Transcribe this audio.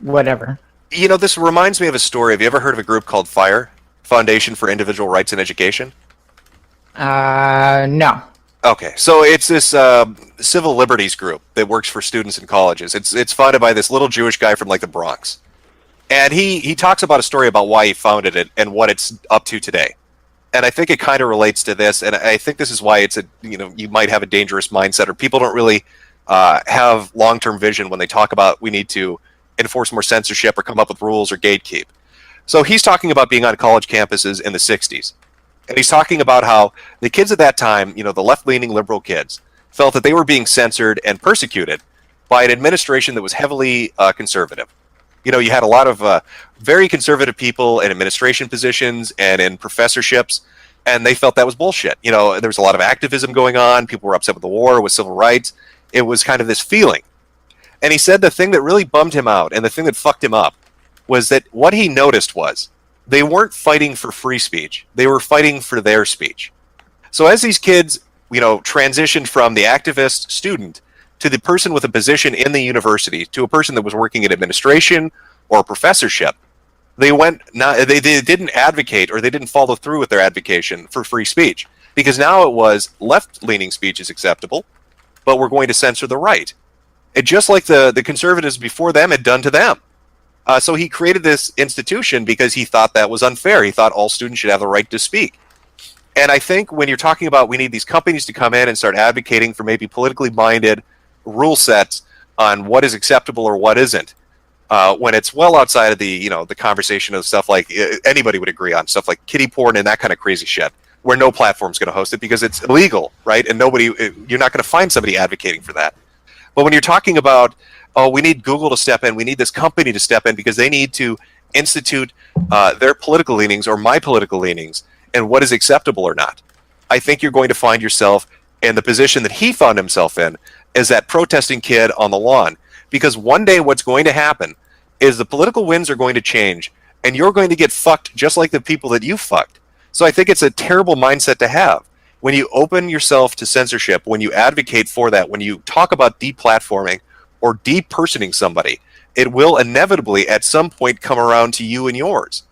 whatever. This reminds me of a story. Have you ever heard of a group called FIRE, Foundation for Individual Rights in Education? No. Okay, so it's this civil liberties group that works for students in colleges. It's founded by this little Jewish guy from like the Bronx, and he talks about a story about why he founded it and what it's up to today. And I think it kind of relates to this, and I think this is why it's you might have a dangerous mindset, or people don't really have long-term vision when they talk about we need to enforce more censorship or come up with rules or gatekeep. So he's talking about being on college campuses in the 60s. And he's talking about how the kids at that time, the left-leaning liberal kids, felt that they were being censored and persecuted by an administration that was heavily conservative. You had a lot of very conservative people in administration positions and in professorships, and they felt that was bullshit. There was a lot of activism going on. People were upset with the war, with civil rights. It was kind of this feeling. And he said the thing that really bummed him out and the thing that fucked him up was that what he noticed was they weren't fighting for free speech. They were fighting for their speech. So as these kids, transitioned from the activist student to the person with a position in the university to a person that was working in administration or professorship, they didn't advocate, or they didn't follow through with their advocacy for free speech, because now it was left-leaning speech is acceptable, but we're going to censor the right. And just like the conservatives before them had done to them. So he created this institution because he thought that was unfair. He thought all students should have the right to speak. And I think when you're talking about we need these companies to come in and start advocating for maybe politically minded rule sets on what is acceptable or what isn't, when it's well outside of the conversation of stuff like anybody would agree on, stuff like kiddie porn and that kind of crazy shit, where no platform's going to host it because it's illegal, right? And you're not going to find somebody advocating for that. But when you're talking about, oh, we need Google to step in, we need this company to step in because they need to institute their political leanings or my political leanings and what is acceptable or not, I think you're going to find yourself in the position that he found himself in, as that protesting kid on the lawn. Because one day what's going to happen is the political winds are going to change and you're going to get fucked just like the people that you fucked. So I think it's a terrible mindset to have. When you open yourself to censorship, when you advocate for that, when you talk about deplatforming or depersoning somebody, it will inevitably at some point come around to you and yours.